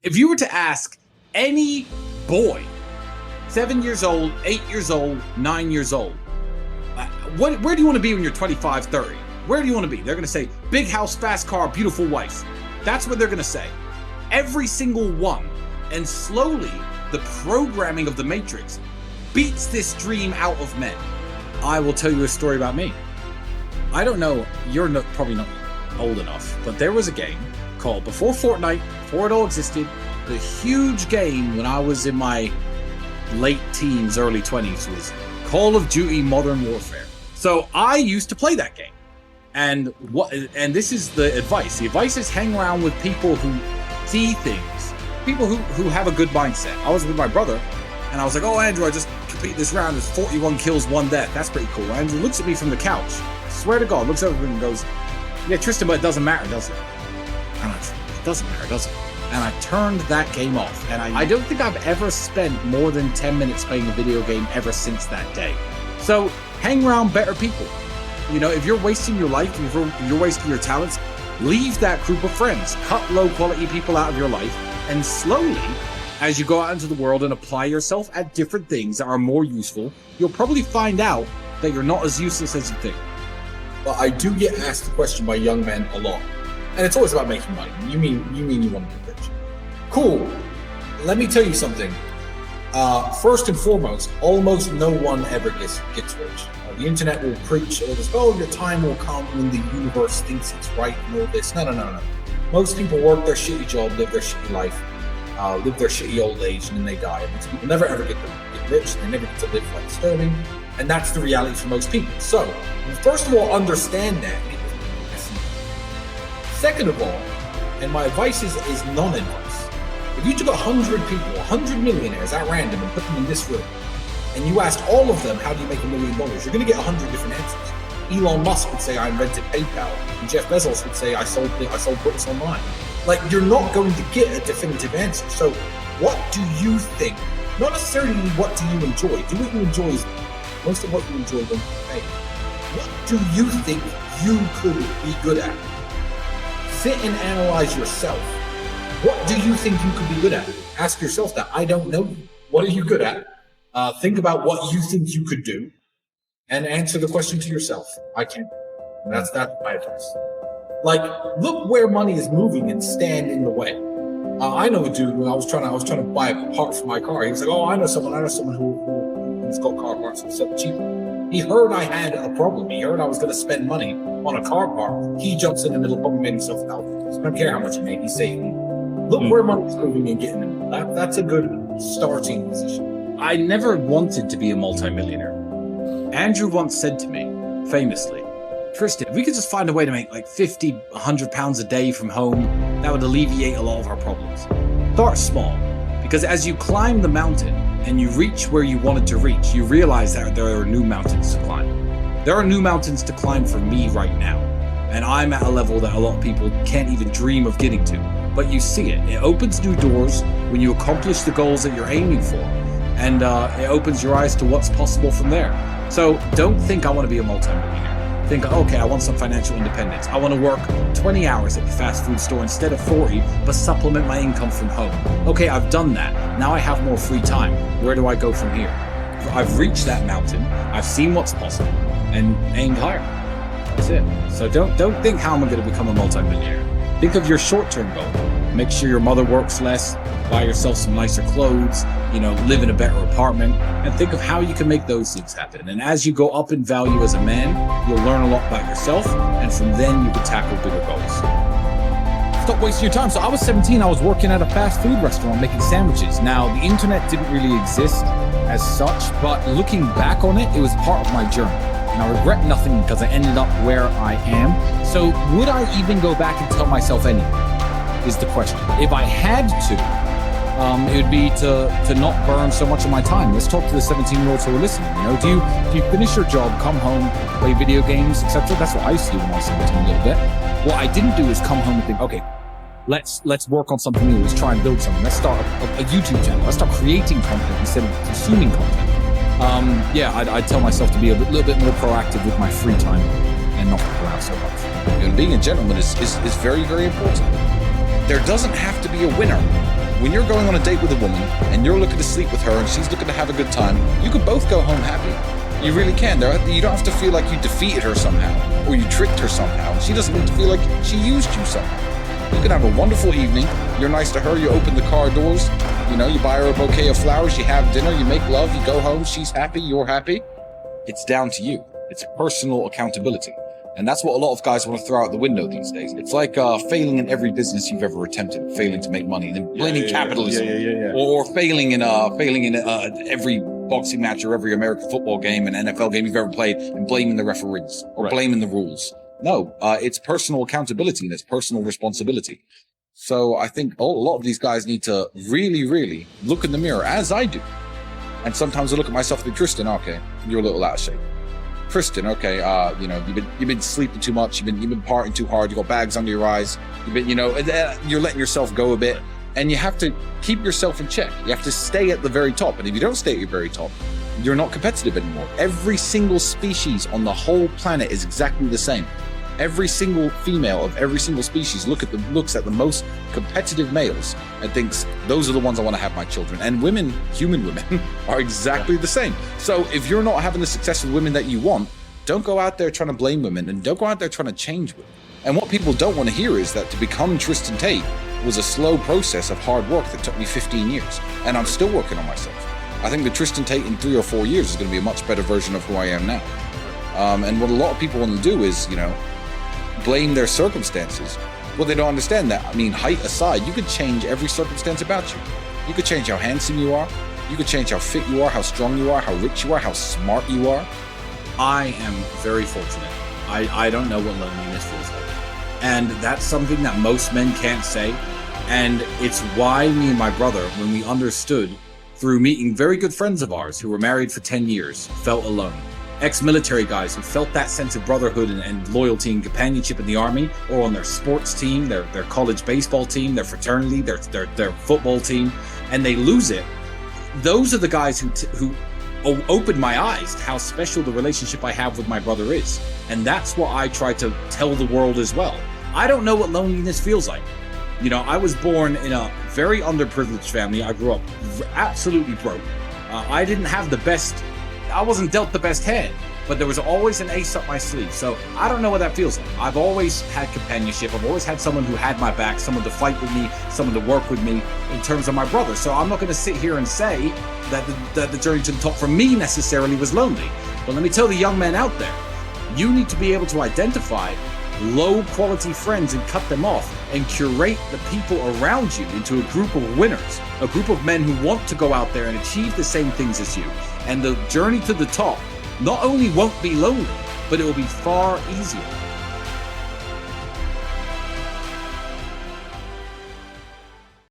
If you were to ask any boy, 7 years old, 8 years old, 9 years old, where do you want to be when you're 25, 30? Where do you want to be? They're going to say, big house, fast car, beautiful wife. That's what they're going to say. Every single one. And slowly, the programming of the Matrix beats this dream out of men. I will tell you a story about me. I don't know, probably not old enough, but there was a game called, before Fortnite, before it all existed, the huge game when I was in my late teens, early 20s was Call of Duty Modern Warfare. So I used to play that game. And this is the advice. The advice is hang around with people who see things, people who have a good mindset. I was with my brother and I was like, oh, Andrew, I just completed this round. There's 41 kills, 1 death. That's pretty cool. Andrew looks at me from the couch, swear to God, looks over and goes, yeah, Tristan, but it doesn't matter, does it? And it doesn't matter, does it? And I turned that game off. And I don't think I've ever spent more than 10 minutes playing a video game ever since that day. So hang around better people. You know, if you're wasting your life, if you're wasting your talents, leave that group of friends. Cut low quality people out of your life. And slowly, as you go out into the world and apply yourself at different things that are more useful, you'll probably find out that you're not as useless as you think. Well, I do get asked the question by young men a lot. And it's always about making money. You mean you want to be rich. Cool. Let me tell you something. First and foremost, almost no one ever gets rich. The internet will preach all this, oh, your time will come when the universe thinks it's right and all this. No. Most people work their shitty job, live their shitty life, live their shitty old age, and then they die. And most people never ever get rich. They never get to live like Sterling. And that's the reality for most people. So, first of all, understand that. Second of all, and my advice is non-advice. If you took 100 people, 100 millionaires at random and put them in this room, and you asked all of them, how do you make $1 million? You're going to get 100 different answers. Elon Musk would say, I invented PayPal. And Jeff Bezos would say, I sold books online. Like, you're not going to get a definitive answer. So what do you think? Not necessarily what do you enjoy. Do what you enjoy is most of what you enjoy won't be paid. What do you think you could be good at? Sit and analyze yourself. What do you think you could be good at? Ask yourself that. I don't know you. What are you good at? Think about what you think you could do and answer the question to yourself. I can't. That's my advice. Like, look where money is moving and stand in the way. I know a dude when I was trying to buy a part for my car. He was like, oh, I know someone who's got car parts and stuff cheaper. He heard I had a problem. He heard I was going to spend money on a car part. He jumps in the middle, probably made himself $1,000. I don't care how much he made. He's saving. Look where money is moving and getting them. That's a good starting position. I never wanted to be a multimillionaire. Andrew once said to me, famously, Tristan, if we could just find a way to make like 50, 100 pounds a day from home, that would alleviate a lot of our problems. Start small, because as you climb the mountain and you reach where you wanted to reach, you realize that there are new mountains to climb. There are new mountains to climb for me right now. And I'm at a level that a lot of people can't even dream of getting to. But you see it. It opens new doors when you accomplish the goals that you're aiming for. And it opens your eyes to what's possible from there. So don't think I want to be a multimillionaire. Think, okay, I want some financial independence. I want to work 20 hours at the fast food store instead of 40, but supplement my income from home. Okay, I've done that. Now I have more free time. Where do I go from here? I've reached that mountain. I've seen what's possible and aimed higher. That's it. So don't think, how am I going to become a multimillionaire? Think of your short-term goal. Make sure your mother works less, buy yourself some nicer clothes, live in a better apartment, and think of how you can make those things happen. And as you go up in value as a man, you'll learn a lot about yourself, and from then you can tackle bigger goals. Stop wasting your time. So I was 17, I was working at a fast food restaurant making sandwiches. Now, the internet didn't really exist as such, but looking back on it, it was part of my journey. And I regret nothing because I ended up where I am. So would I even go back and tell myself anything, is the question. If I had to, it would be to not burn so much of my time. Let's talk to the 17-year-olds who are listening. Do you finish your job, come home, play video games, etc.? That's what I used to do when I was 17 a little bit. What I didn't do is come home and think, okay, let's work on something new. Let's try and build something. Let's start a YouTube channel. Let's start creating content instead of consuming content. I'd tell myself to be a little bit more proactive with my free time and not go out so much. And being a gentleman is very, very important. There doesn't have to be a winner. when you're going on a date with a woman and you're looking to sleep with her and she's looking to have a good time, you could both go home happy. You really can. You don't have to feel like you defeated her somehow or you tricked her somehow. She doesn't need to feel like she used you somehow. You can have a wonderful evening. You're nice to her. You open the car doors. You buy her a bouquet of flowers. You have dinner. You make love. You go home. She's happy. You're happy. It's down to you. It's personal accountability. And that's what a lot of guys want to throw out the window these days. It's like failing in every business you've ever attempted, failing to make money, and blaming capitalism, or failing in every boxing match or every American football game and NFL game you've ever played, and blaming the referees or blaming the rules. No, it's personal accountability and it's personal responsibility. So I think a lot of these guys need to really, really look in the mirror, as I do. And sometimes I look at myself and think, Tristan, okay, you're a little out of shape. Tristan, okay, you've been sleeping too much, you've been partying too hard, you got bags under your eyes, you're letting yourself go a bit, and you have to keep yourself in check. You have to stay at the very top, and if you don't stay at your very top, you're not competitive anymore. Every single species on the whole planet is exactly the same. Every single female of every single species looks at the most competitive males and thinks those are the ones I want to have my children. And women, human women, are exactly the same. So if you're not having the success with women that you want, don't go out there trying to blame women and don't go out there trying to change women. And what people don't want to hear is that to become Tristan Tate was a slow process of hard work that took me 15 years. And I'm still working on myself. I think the Tristan Tate in 3 or 4 years is going to be a much better version of who I am now. And what a lot of people want to do is, blame their circumstances. Well, they don't understand that. I mean, height aside, you could change every circumstance about you. You could change how handsome you are. You could change how fit you are, how strong you are, how rich you are, how smart you are. I am very fortunate. I don't know what loneliness feels like. And that's something that most men can't say. And it's why me and my brother, when we understood through meeting very good friends of ours who were married for 10 years, felt alone. Ex-military guys who felt that sense of brotherhood and loyalty and companionship in the army, or on their sports team, their college baseball team, their fraternity, their football team, and they lose it. Those are the guys who opened my eyes to how special the relationship I have with my brother is. And that's what I try to tell the world as well. I don't know what loneliness feels like. I was born in a very underprivileged family. I grew up absolutely broke. I didn't have I wasn't dealt the best hand, but there was always an ace up my sleeve. So I don't know what that feels like. I've always had companionship. I've always had someone who had my back, someone to fight with me, someone to work with me in terms of my brother. So I'm not going to sit here and say that the journey to the top for me necessarily was lonely. But let me tell the young men out there, you need to be able to identify low quality friends and cut them off and curate the people around you into a group of winners, a group of men who want to go out there and achieve the same things as you. And the journey to the top not only won't be lonely, but it will be far easier.